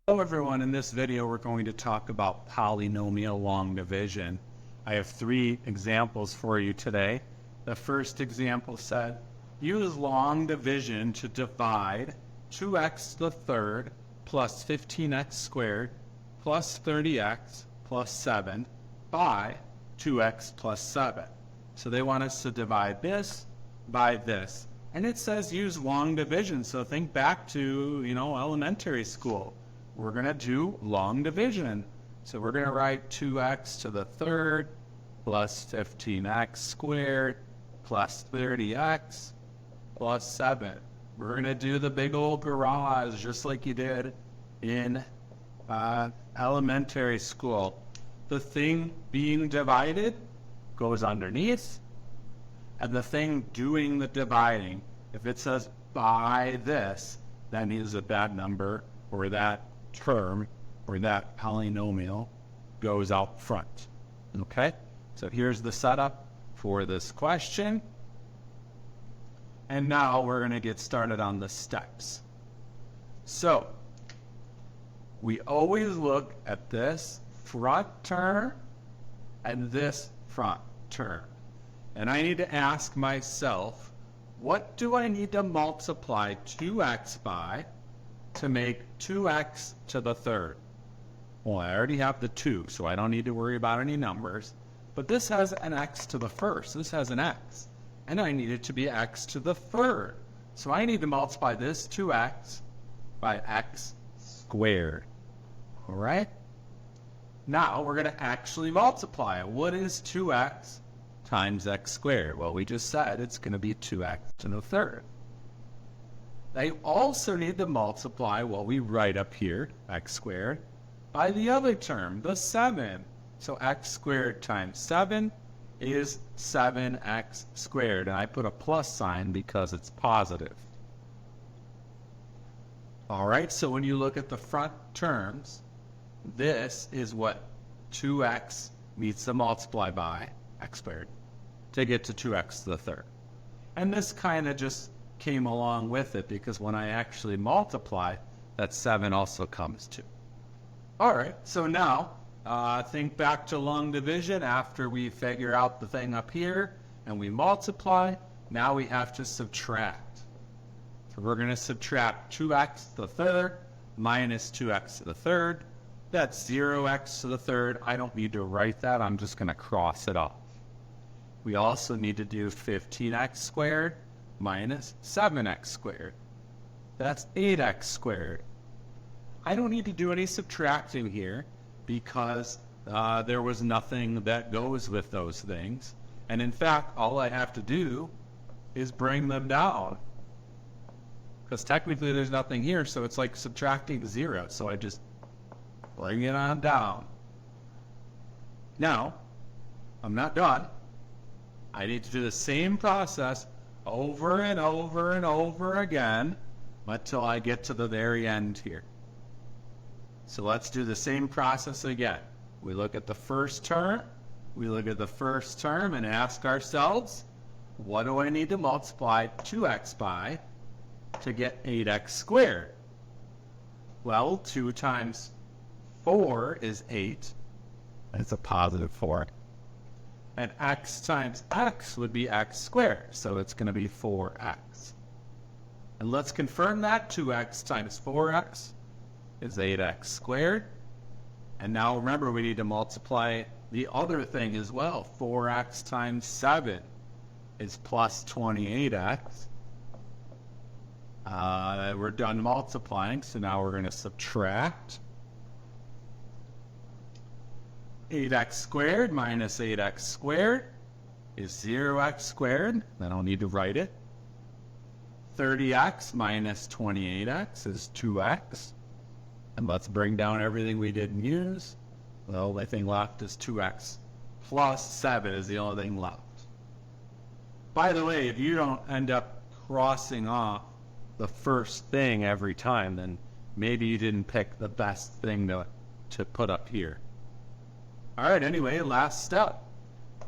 Hello everyone, in this video we're going to talk about polynomial long division. I have three examples for you today. The first example said, use long division to divide 2x to the third plus 15x squared plus 30x plus 7 by 2x plus 7. So they want us to divide this by this. And it says use long division, so think back to, elementary school. We're going to do long division. So we're going to write 2x to the third plus 15x squared plus 30x plus 7. We're going to do the big old garage just like you did in elementary school. The thing being divided goes underneath, and the thing doing the dividing, if it says by this, that means that that number or that term or that polynomial goes out front. Okay, so here's the setup for this question. And now we're going to get started on the steps. So we always look at this front term and this front term. And I need to ask myself, what do I need to multiply 2x by to make 2x to the third? Well, I already have the 2, so I don't need to worry about any numbers. But this has an x to the first. This has an x. And I need it to be x to the third. So I need to multiply this 2x by x squared. All right? Now we're going to actually multiply it. What is 2x times x squared? Well, we just said it's going to be 2x to the third. I also need to multiply what we write up here, x squared, by the other term, the 7. So x squared times 7 is 7x squared. And I put a plus sign because it's positive. All right, so when you look at the front terms, this is what 2x needs to multiply by, x squared, to get to 2x to the third. And this kind of just came along with it because when I actually multiply, that 7 also comes too. All right, so now think back to long division. After we figure out the thing up here and we multiply, now we have to subtract. So we're going to subtract 2x to the third minus 2x to the third. That's 0x to the third. I don't need to write that. I'm just going to cross it off. We also need to do 15x squared minus 7x squared. That's 8x squared. I don't need to do any subtracting here because there was nothing that goes with those things. And in fact, all I have to do is bring them down. Because technically there's nothing here, so it's like subtracting 0. So I just bring it on down. Now, I'm not done. I need to do the same process over and over and over again until I get to the very end here. So let's do the same process again. We look at the first term. We look at the first term and ask ourselves, what do I need to multiply 2x by to get 8x squared? Well, 2 times 4 is 8. It's a positive 4. And x times x would be x squared, so it's going to be 4x. And let's confirm that 2x times 4x is 8x squared. And now remember, we need to multiply the other thing as well. 4x times 7 is plus 28x. We're done multiplying, so now we're going to subtract. 8x squared minus 8x squared is 0x squared. I don't need to write it. 30x minus 28x is 2x. And let's bring down everything we didn't use. The only thing left is 2x plus 7 is the only thing left. By the way, if you don't end up crossing off the first thing every time, then maybe you didn't pick the best thing to put up here. All right, anyway, last step.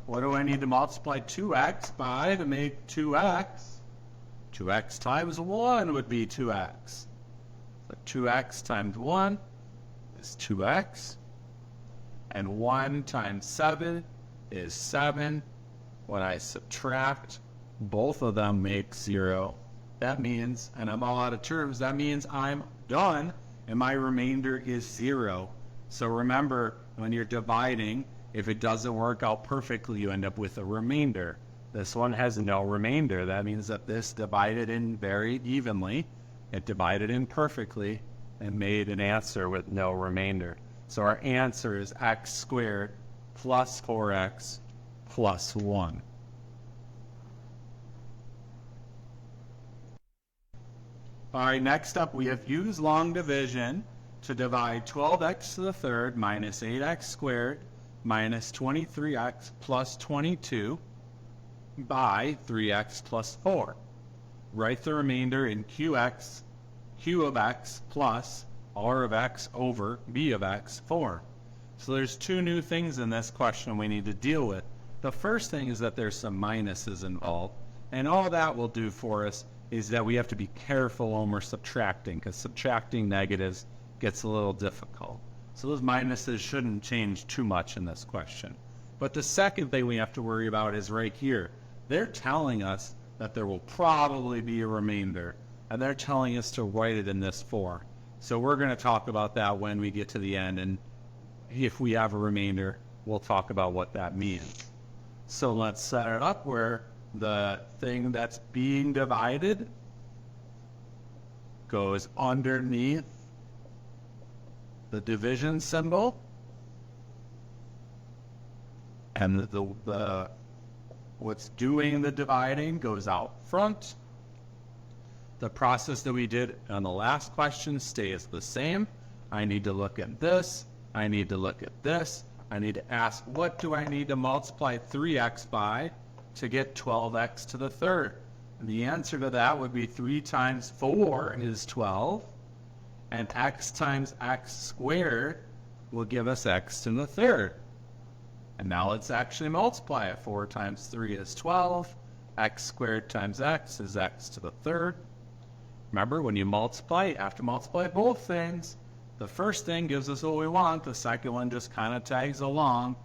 What do I need to multiply 2x by to make 2x? 2x times 1 would be 2x. So 2x times 1 is 2x. And 1 times 7 is 7. When I subtract, both of them make 0. That means, and I'm all out of terms, that means I'm done, and my remainder is 0. So remember, when you're dividing, if it doesn't work out perfectly, you end up with a remainder. This one has no remainder. That means that this divided in very evenly. It divided in perfectly and made an answer with no remainder. So our answer is x squared plus 4x plus 1. All right, next up, we have used long division to divide 12x to the third minus 8x squared minus 23x plus 22 by 3x plus 4. Write the remainder in qx, q of x plus r of x over b of x 4. So there's two new things in this question we need to deal with. The first thing is that there's some minuses involved, and all that will do for us is that we have to be careful when we're subtracting, because subtracting negatives gets a little difficult. So those minuses shouldn't change too much in this question. But the second thing we have to worry about is right here. They're telling us that there will probably be a remainder, and they're telling us to write it in this 4. So we're going to talk about that when we get to the end, and if we have a remainder, we'll talk about what that means. So let's set it up where the thing that's being divided goes underneath the division symbol, and the what's doing the dividing goes out front. The process that we did on the last question stays the same. I need to look at this. I need to look at this. I need to ask, what do I need to multiply 3x by to get 12x to the third? And the answer to that would be 3 times 4 is 12. And x times x squared will give us x to the third. And now let's actually multiply it. 4 times 3 is 12. X squared times x is x to the third. Remember, when you multiply, you have to multiply both things. The first thing gives us what we want. The second one just kind of tags along.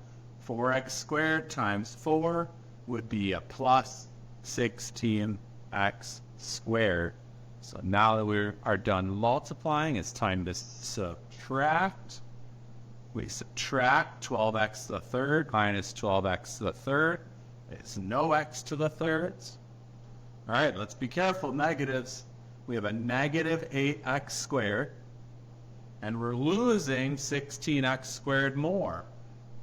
4x squared times 4 would be a plus 16x squared. So now that we are done multiplying, it's time to subtract. We subtract 12x to the third minus 12x to the third. It's no x to the thirds. All right, let's be careful. Negatives. We have a negative 8x squared, and we're losing 16x squared more.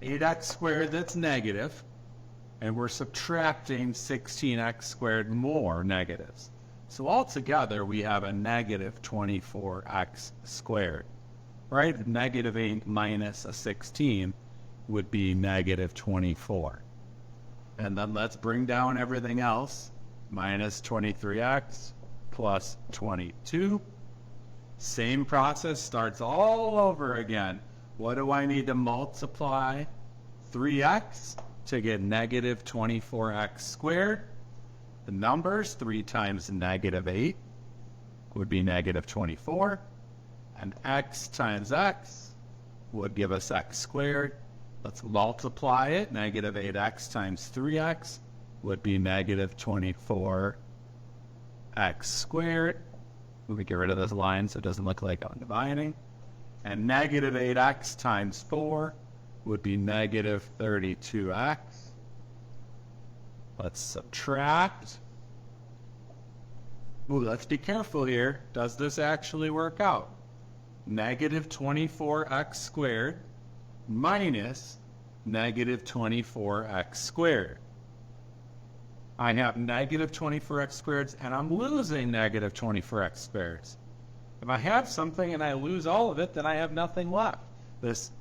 8x squared, that's negative, and we're subtracting 16x squared more negatives. So altogether, we have a negative 24x squared. Right? Negative 8 minus a 16 would be negative 24. And then let's bring down everything else. Minus 23x plus 22. Same process starts all over again. What do I need to multiply 3x to get negative 24x squared? The numbers, 3 times negative 8 would be negative 24. And x times x would give us x squared. Let's multiply it. Negative 8x times 3x would be negative 24x squared. We get rid of this line so it doesn't look like I'm dividing. And negative 8x times 4 would be negative 32x. Let's subtract. Ooh, let's be careful here. Does this actually work out? Negative 24x squared minus negative 24x squared. I have negative 24x squareds, and I'm losing negative 24x squareds. If I have something and I lose all of it, then I have nothing left. This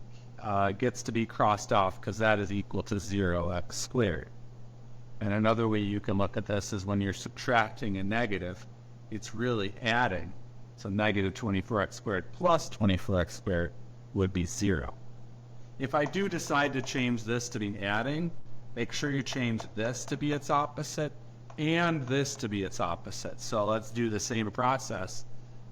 gets to be crossed off because that is equal to 0x squared. And another way you can look at this is when you're subtracting a negative, it's really adding. So negative 24x squared plus 24x squared would be 0. If I do decide to change this to be adding, make sure you change this to be its opposite and this to be its opposite. So let's do the same process.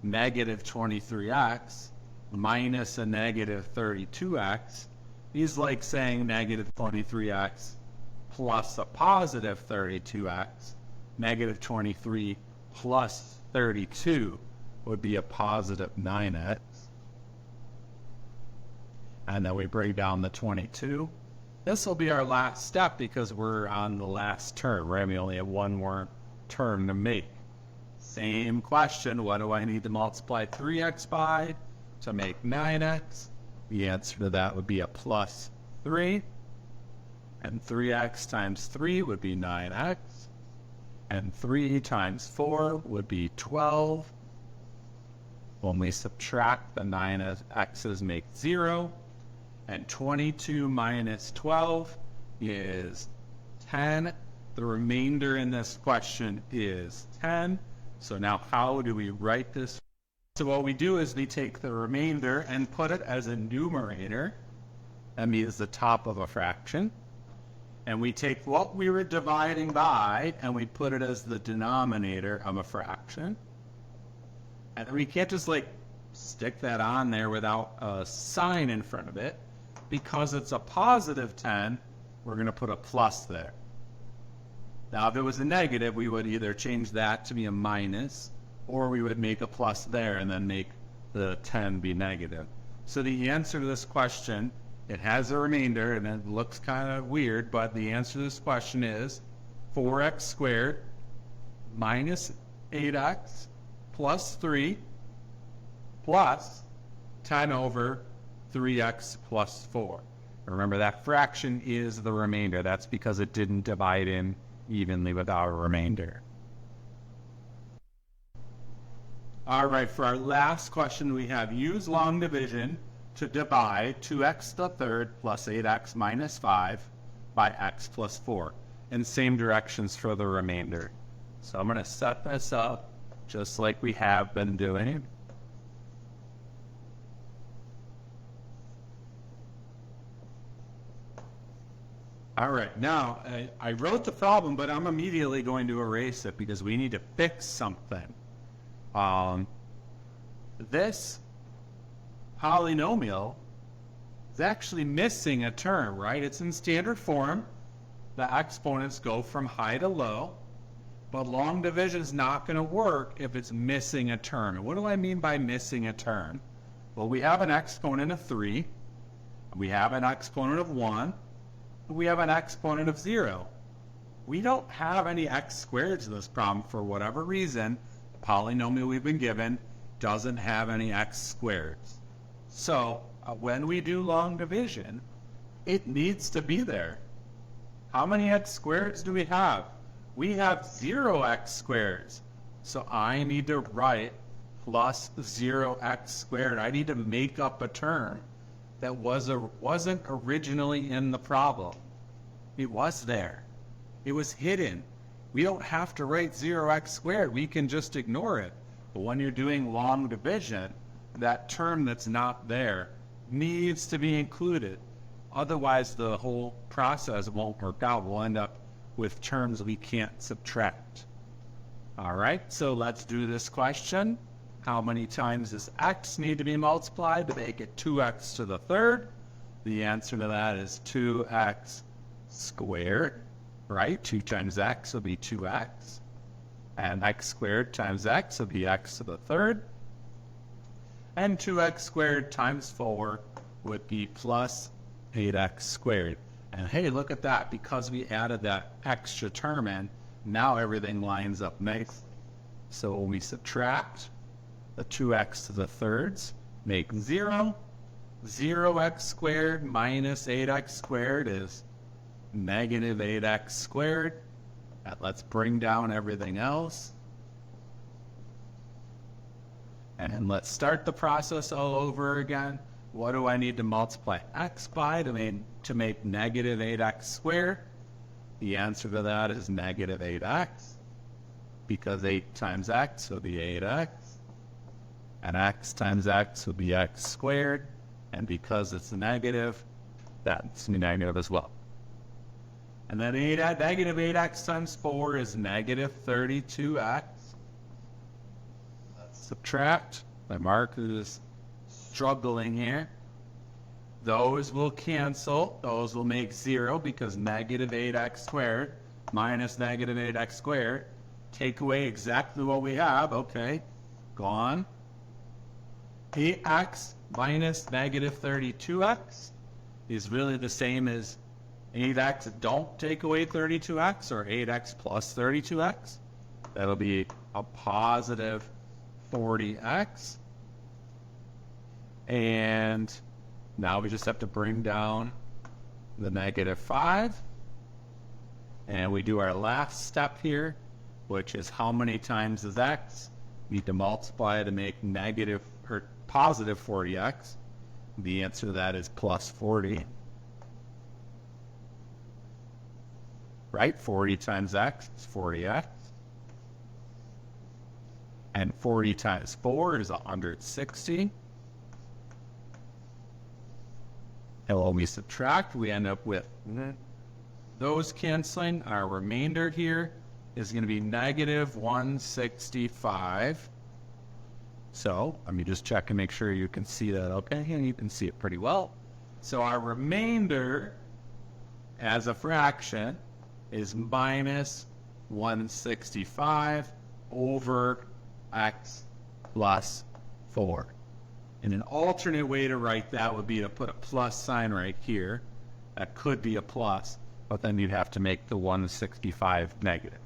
Negative 23x minus a negative 32x is like saying negative 23x plus a positive 32x. Negative 23 plus 32 would be a positive 9x. And then we break down the 22. This will be our last step because we're on the last term, right? We only have one more term to make. Same question, what do I need to multiply 3x by to make 9x? The answer to that would be a plus 3. And 3x times 3 would be 9x. And 3 times 4 would be 12. When we subtract, the 9x's make 0. And 22 minus 12 is 10. The remainder in this question is 10. So now how do we write this? So what we do is we take the remainder and put it as a numerator. That means the top of a fraction. And we take what we were dividing by and we put it as the denominator of a fraction. And we can't just like stick that on there without a sign in front of it. Because it's a positive 10, we're going to put a plus there. Now, if it was a negative, we would either change that to be a minus, or we would make a plus there and then make the 10 be negative. So the answer to this question, it has a remainder, and it looks kind of weird, but the answer to this question is 4x squared minus 8x plus 3 plus 10 over 3x plus 4. Remember, that fraction is the remainder. That's because it didn't divide in evenly with our remainder. All right, for our last question, we have use long division to divide 2x to the third plus 8x minus 5 by x plus 4. And same directions for the remainder. So I'm going to set this up just like we have been doing. All right, now I wrote the problem, but I'm immediately going to erase it because we need to fix something. This polynomial is actually missing a term, right? It's in standard form. The exponents go from high to low, but long division is not going to work if it's missing a term. And what do I mean by missing a term? Well, we have an exponent of 3, we have an exponent of 1, we have an exponent of 0. We don't have any x squareds in this problem for whatever reason. The polynomial we've been given doesn't have any x squareds. So when we do long division, it needs to be there. How many x squareds do we have? We have 0x squareds. So I need to write plus 0x squared. I need to make up a term that wasn't originally in the problem. It was there. It was hidden. We don't have to write 0x squared. We can just ignore it. But when you're doing long division, that term that's not there needs to be included. Otherwise, the whole process won't work out. We'll end up with terms we can't subtract. All right, so let's do this question. How many times does x need to be multiplied to make it 2x to the third? The answer to that is 2x squared, right? 2 times x will be 2x. And x squared times x will be x to the third. And 2x squared times 4 would be plus 8x squared. And hey, look at that. Because we added that extra term in, now everything lines up nicely. So when we subtract, the 2x to the thirds make 0. 0x squared minus 8x squared is negative 8x squared. And let's bring down everything else. And let's start the process all over again. What do I need to multiply x by to make negative 8x squared? The answer to that is negative 8x. Because 8 times x will be 8x. And x times x will be x squared. And because it's negative, that's negative as well. And then negative 8x times 4 is negative 32x. Let's subtract. My mark is struggling here. Those will cancel. Those will make 0 because negative 8x squared minus negative 8x squared. Take away exactly what we have. Okay, gone. 8x minus negative 32x is really the same as 8x. Don't take away 32x, or 8x plus 32x. That'll be a positive 40x. And now we just have to bring down the negative 5. And we do our last step here, which is how many times is x? We need to multiply to make negative or positive 40x. The answer to that is plus 40. Right? 40 times x is 40x. And 40 times 4 is 160. And when we subtract, we end up with those canceling. Our remainder here is going to be negative 165. So let me just check and make sure you can see that okay, and you can see it pretty well. So our remainder as a fraction is minus 165 over x plus 4. And an alternate way to write that would be to put a plus sign right here. That could be a plus, but then you'd have to make the 165 negative.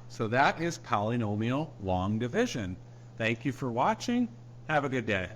So that is polynomial long division. Thank you for watching. Have a good day.